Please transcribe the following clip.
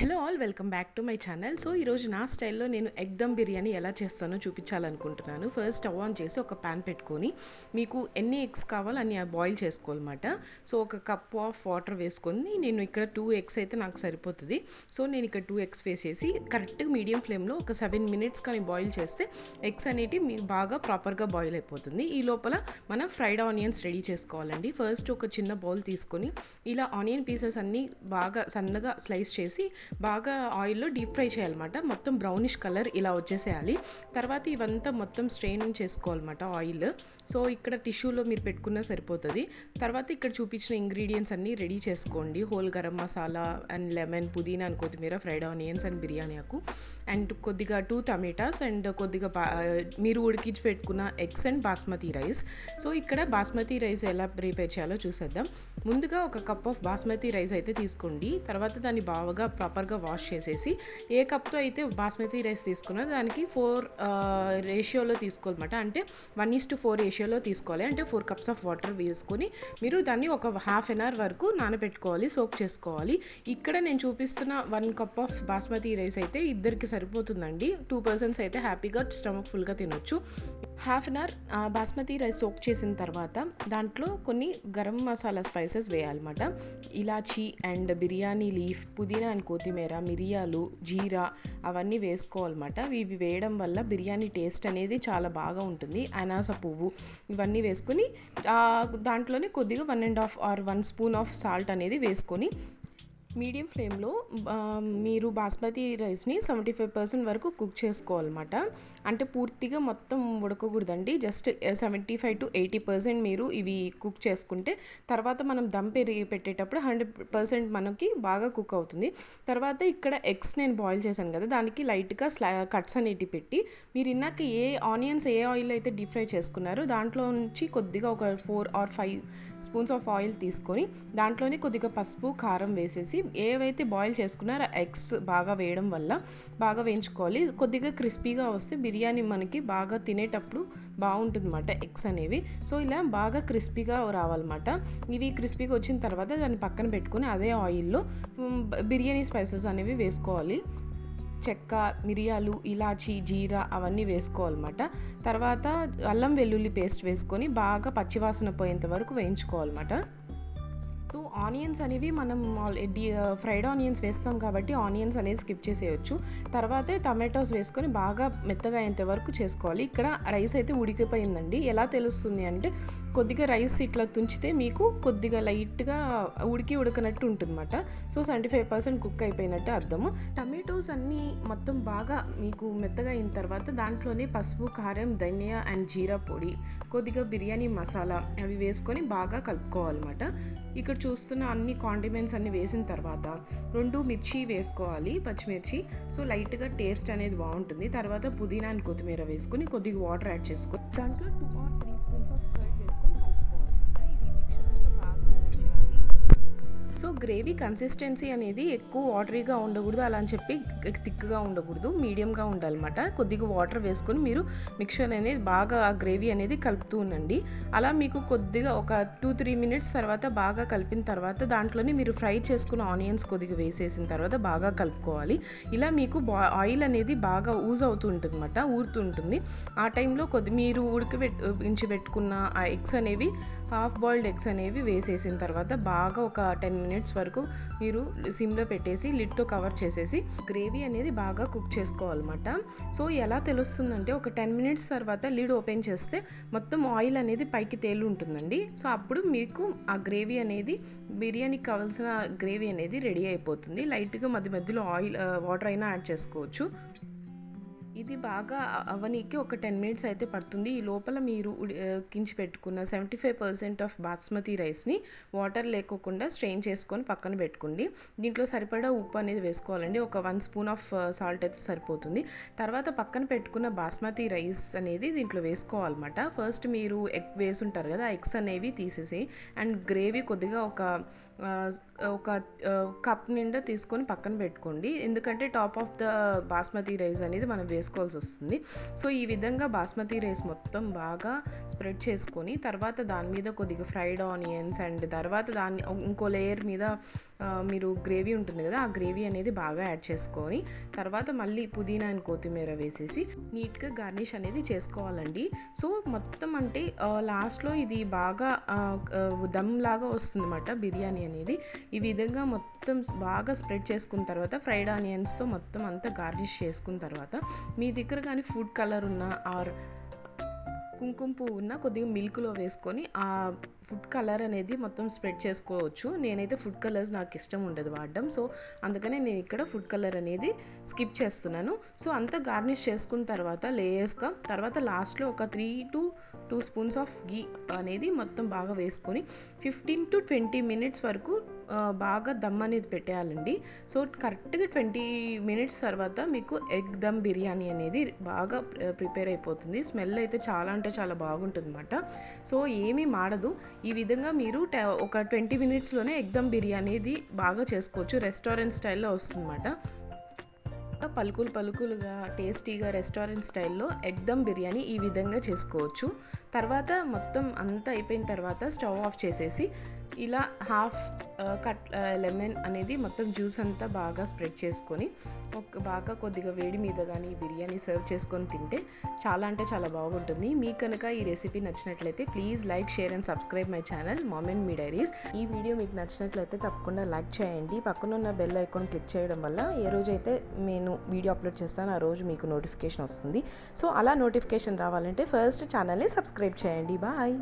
Hello all, welcome back to my channel. So ఈరోజు నా స్టైల్లో నేను ఎగ్ దమ్ బిర్యానీ ఎలా చేస్తానో చూపించాలనుకుంటున్నాను. ఫస్ట్ స్టవ్ ఆన్ చేసి ఒక ప్యాన్ పెట్టుకొని మీకు ఎన్ని ఎగ్స్ కావాలో అన్ని బాయిల్ చేసుకోవాలన్నమాట. సో ఒక కప్ ఆఫ్ వాటర్ వేసుకొని నేను ఇక్కడ 2 ఎగ్స్ అయితే నాకు సరిపోతుంది. సో నేను ఇక్కడ 2 ఎగ్స్ వేసేసి కరెక్ట్గా మీడియం ఫ్లేమ్లో ఒక 7 మినిట్స్ కానీ బాయిల్ చేస్తే ఎగ్స్ అనేటివి మీకు బాగా ప్రాపర్గా బాయిల్ అయిపోతుంది. ఈ లోపల మనం ఫ్రైడ్ ఆనియన్స్ రెడీ చేసుకోవాలండి. ఫస్ట్ ఒక చిన్న బౌల్ తీసుకొని ఇలా ఆనియన్ పీసెస్ అన్నీ బాగా సన్నగా స్లైస్ చేసి బాగా ఆయిల్లో డీప్ ఫ్రై చేయాలన్నమాట. మొత్తం బ్రౌనిష్ కలర్ ఇలా వచ్చేసేయాలి. తర్వాత ఇవంతా మొత్తం స్ట్రెయిన్ చేసుకోవాలన్నమాట ఆయిల్. సో ఇక్కడ టిష్యూలో మీరు పెట్టుకున్నా సరిపోతుంది. తర్వాత ఇక్కడ చూపించిన ఇంగ్రీడియంట్స్ అన్నీ రెడీ చేసుకోండి. Whole garam masala and lemon, పుదీనా అండ్ కొత్తిమీర, ఫ్రైడ్ ఆనియన్స్ అండ్ బిర్యానీ ఆకు అండ్ కొద్దిగా 2 టమాటాస్ అండ్ కొద్దిగా మీరు ఉడికించి పెట్టుకున్న eggs and basmati rice. So ఇక్కడ బాస్మతి రైస్ ఎలా ప్రిపేర్ చేయాలో చూసేద్దాం. ముందుగా ఒక కప్ ఆఫ్ బాస్మతి రైస్ అయితే తీసుకోండి. తర్వాత దాన్ని బాగా ప్రాపర్గా వాష్ చేసేసి ఏ కప్తో అయితే బాస్మతి రైస్ తీసుకున్నా దానికి 4 రేషియోలో తీసుకోవాలన్నమాట. అంటే 1:4 రేషియోలో తీసుకోవాలి. అంటే 4 కప్స్ ఆఫ్ వాటర్ వేసుకొని మీరు దాన్ని ఒక హాఫ్ అన్ అవర్ వరకు నానబెట్టుకోవాలి, సోక్ చేసుకోవాలి. ఇక్కడ నేను చూపిస్తున్న 1 కప్ ఆఫ్ బాస్మతి రైస్ అయితే ఇద్దరికి సరిపోతుందండి. 2 పర్సన్స్ అయితే హ్యాపీగా స్టమక్ ఫుల్గా తినొచ్చు. Half an hour basmati rice soak చేసిన తర్వాత దాంట్లో కొన్ని గరం మసాలా స్పైసెస్ వేయాలన్నమాట. ఇలాచీ అండ్ బిర్యానీ లీఫ్, పుదీనా అండ్ కొత్తిమీర, మిరియాలు, జీరా అవన్నీ వేసుకోవాలన్నమాట. ఇవి వేయడం వల్ల బిర్యానీ టేస్ట్ అనేది చాలా బాగా ఉంటుంది. అనాస పువ్వు ఇవన్నీ వేసుకొని దాంట్లోనే కొద్దిగా 1.5 ఆర్ 1 స్పూన్ ఆఫ్ సాల్ట్ అనేది వేసుకొని మీడియం ఫ్లేమ్లో మీరు బాస్మతి రైస్ని 75% వరకు కుక్ చేసుకోవాలన్నమాట. అంటే పూర్తిగా మొత్తం ఉడకకూడదండి. జస్ట్ 75 to 80% మీరు ఇవి కుక్ చేసుకుంటే తర్వాత మనం దమ్ పెట్టేటప్పుడు 100% మనకి బాగా కుక్ అవుతుంది. తర్వాత ఇక్కడ ఎగ్స్ నేను బాయిల్ చేశాను కదా, దానికి లైట్గా కట్స్ అనేటివి పెట్టి మీరు ఇన్నాక ఏ ఆనియన్స్ ఏ ఆయిల్ అయితే డీప్ ఫ్రై చేసుకున్నారో దాంట్లో నుంచి కొద్దిగా ఒక 4 or 5 స్పూన్స్ ఆఫ్ ఆయిల్ తీసుకొని దాంట్లోనే కొద్దిగా పసుపు, కారం వేసేసి ఏవైతే బాయిల్ చేసుకున్నారో ఎగ్స్ బాగా వేయడం వల్ల బాగా వేయించుకోవాలి. కొద్దిగా క్రిస్పీగా వస్తే బిర్యానీ మనకి బాగా తినేటప్పుడు బాగుంటుంది అన్నమాట ఎగ్స్ అనేవి. సో ఇలా బాగా క్రిస్పీగా రావాలన్నమాట. ఇవి క్రిస్పీగా వచ్చిన తర్వాత దాన్ని పక్కన పెట్టుకొని అదే ఆయిల్లో బిర్యానీ స్పైసెస్ అనేవి వేసుకోవాలి. చెక్క, మిరియాలు, ఇలాచీ, జీరా అవన్నీ వేసుకోవాలన్నమాట. తర్వాత అల్లం వెల్లుల్లి పేస్ట్ వేసుకొని బాగా పచ్చివాసన పోయేంత వరకు వేయించుకోవాలన్నమాట. ఆనియన్స్ అనేవి మనం ఫ్రైడ్ ఆనియన్స్ వేస్తాం కాబట్టి ఆనియన్స్ అనేది స్కిప్ చేసేయచ్చు. తర్వాతే టమాటోస్ వేసుకొని బాగా మెత్తగా అయ్యేంత వరకు చేసుకోవాలి. ఇక్కడ రైస్ అయితే ఉడికిపోయిందండి. ఎలా తెలుస్తుంది అంటే కొద్దిగా రైస్ ఇట్లా తుంచితే మీకు కొద్దిగా లైట్గా ఉడకనట్టు ఉంటుందన్నమాట. సో 75% కుక్ అయిపోయినట్టు అర్థము. టమాటోస్ అన్నీ మొత్తం బాగా మీకు మెత్తగా అయిన తర్వాత దాంట్లోనే పసుపు, కారం, ధనియా అండ్ జీరా పొడి, కొద్దిగా బిర్యానీ మసాలా అవి వేసుకొని బాగా కలుపుకోవాలన్నమాట. ఇక్కడ చూస్తున్న అన్ని కాండిమెంట్స్ అన్ని వేసిన తర్వాత 2 మిర్చి వేసుకోవాలి, పచ్చిమిర్చి. సో లైట్గా టేస్ట్ అనేది బాగుంటుంది. తర్వాత పుదీనా అండ్ కొత్తిమీర వేసుకొని కొద్దిగా వాటర్ యాడ్ చేసుకొని దాంట్లో 2 or 3 స్పూన్స్ ఆఫ్ కర్డ్ వేసుకొని కలుపుకోవాలన్నమాట. ఇది మిక్చర్ అంతా బాగా మిక్స్ చేయాలి. సో గ్రేవీ కన్సిస్టెన్సీ అనేది ఎక్కువ వాటరీగా ఉండకూడదు, అలా అని చెప్పి థిక్గా ఉండకూడదు, మీడియంగా ఉండాలన్నమాట. కొద్దిగా వాటర్ వేసుకొని మీరు మిక్చర్ అనేది బాగా ఆ గ్రేవీ అనేది కలుపుతూ ఉండండి. అలా మీకు కొద్దిగా ఒక 2-3 మినిట్స్ తర్వాత బాగా కలిపిన తర్వాత దాంట్లోనే మీరు ఫ్రై చేసుకున్న ఆనియన్స్ కొద్దిగా వేసేసిన తర్వాత బాగా కలుపుకోవాలి. ఇలా మీకు ఆయిల్ అనేది బాగా ఊజ్ అవుతూ ఉంటుంది అన్నమాట, ఊరుతూ ఉంటుంది. ఆ టైంలో మీరు ఉడికించి పెట్టుకున్న ఆ ఎగ్స్ అనేవి, హాఫ్ బాయిల్డ్ ఎగ్స్ అనేవి వేసేసిన తర్వాత బాగా ఒక 10 మినిట్స్ వరకు మీరు సిమ్లో పెట్టేసి లిడ్తో కవర్ చేసేసి గ్రేవీ అనేది బాగా కుక్ చేసుకోవాలన్నమాట. సో ఎలా తెలుస్తుందంటే ఒక 10 మినిట్స్ తర్వాత లిడ్ ఓపెన్ చేస్తే మొత్తం ఆయిల్ అనేది పైకి తేలి ఉంటుందండి. సో అప్పుడు మీకు ఆ గ్రేవీ అనేది, బిర్యానీకి కావాల్సిన గ్రేవీ అనేది రెడీ అయిపోతుంది. లైట్గా మధ్య మధ్యలో వాటర్ అయినా యాడ్ చేసుకోవచ్చు. ఇది బాగా అవనీకి ఒక 10 మినిట్స్ అయితే పడుతుంది. ఈ లోపల మీరు ఉడికించి పెట్టుకున్న 75% ఆఫ్ బాస్మతి రైస్ని వాటర్ లేకోకుండా స్ట్రెయిన్ చేసుకొని పక్కన పెట్టుకోండి. దీంట్లో సరిపడా ఉప్పు అనేది వేసుకోవాలండి. ఒక 1 స్పూన్ ఆఫ్ సాల్ట్ అయితే సరిపోతుంది. తర్వాత పక్కన పెట్టుకున్న బాస్మతి రైస్ అనేది దీంట్లో వేసుకోవాలన్నమాట. ఫస్ట్ మీరు ఎగ్ వేసుంటారు కదా, ఎగ్స్ అనేవి తీసేసి అండ్ గ్రేవీ కొద్దిగా ఒక కప్ నిండా తీసుకొని పక్కన పెట్టుకోండి. ఎందుకంటే top of the basmati rice అనేది మనం వేసుకోవాల్సి వస్తుంది. సో ఈ విధంగా బాస్మతి రైస్ మొత్తం బాగా స్ప్రెడ్ చేసుకొని తర్వాత దాని మీద కొద్దిగా ఫ్రైడ్ ఆనియన్స్ అండ్ తర్వాత దాన్ని ఇంకో లేయర్ మీద మీరు గ్రేవీ ఉంటుంది కదా, ఆ గ్రేవీ అనేది బాగా యాడ్ చేసుకొని తర్వాత మళ్ళీ పుదీనా అండ్ కొత్తిమీర వేసేసి నీట్గా గార్నిష్ అనేది చేసుకోవాలండి. సో మొత్తం అంటే లాస్ట్లో ఇది బాగా దమ్ లాగా వస్తుంది అన్నమాట బిర్యానీ అనేది. ఈ విధంగా మొత్తం బాగా స్ప్రెడ్ చేసుకున్న తర్వాత ఫ్రైడ్ ఆనియన్స్తో మొత్తం అంతా గార్నిష్ చేసుకున్న తర్వాత మీ దగ్గర కానీ ఫుడ్ కలర్ ఉన్న ఆర్ కుంకుమ పువ్వు ఉన్న కొద్దిగా మిల్క్లో వేసుకొని ఆ ఫుడ్ కలర్ అనేది మొత్తం స్ప్రెడ్ చేసుకోవచ్చు. నేనైతే ఫుడ్ కలర్స్ నాకు ఇష్టం ఉండదు వాడడం, సో అందుకనే నేను ఇక్కడ ఫుడ్ కలర్ అనేది స్కిప్ చేస్తున్నాను. సో అంతా గార్నిష్ చేసుకున్న తర్వాత లేయర్స్గా తర్వాత లాస్ట్లో ఒక 3 to 2 స్పూన్స్ ఆఫ్ గీ అనేది మొత్తం బాగా వేసుకొని 15 to 20 minutes వరకు బాగా దమ్ అనేది పెట్టేయాలండి. సో కరెక్ట్గా 20 minutes తర్వాత మీకు ఎగ్ దమ్ బిర్యానీ అనేది బాగా ప్రిపేర్ అయిపోతుంది. స్మెల్ అయితే చాలా అంటే చాలా బాగుంటుంది అన్నమాట. సో ఏమీ మాడదు. ఈ విధంగా మీరు ఒక 20 minutesలోనే ఎగ్ దమ్ బిర్యానీ అనేది బాగా చేసుకోవచ్చు. రెస్టారెంట్ స్టైల్లో వస్తుంది అన్నమాట. పలుకులు పలుకులుగా టేస్టీగా రెస్టారెంట్ స్టైల్లో ఎగ్ దమ్ బిర్యానీ ఈ విధంగా చేసుకోవచ్చు. తర్వాత మొత్తం అంతా అయిపోయిన తర్వాత స్టవ్ ఆఫ్ చేసేసి ఇలా హాఫ్ కట్ లెమన్ అనేది మొత్తం జ్యూస్ అంతా బాగా స్ప్రెడ్ చేసుకొని బాగా కొద్దిగా వేడి మీద కానీ బిర్యానీ సర్వ్ చేసుకొని తింటే చాలా అంటే చాలా బాగుంటుంది. మీకు కనుక ఈ రెసిపీ నచ్చినట్లయితే please like, share and subscribe my channel mom and me diaries. ఈ వీడియో మీకు నచ్చినట్లయితే తప్పకుండా లైక్ చేయండి. పక్కన ఉన్న బెల్ ఐకాన్ క్లిక్ చేయడం వల్ల ఏ రోజైతే నేను వీడియో అప్లోడ్ చేస్తానో ఆ రోజు మీకు నోటిఫికేషన్ వస్తుంది. సో అలా నోటిఫికేషన్ రావాలంటే ఫస్ట్ ఛానల్ని సబ్స్క్రైబ్ చేయండి. బాయ్.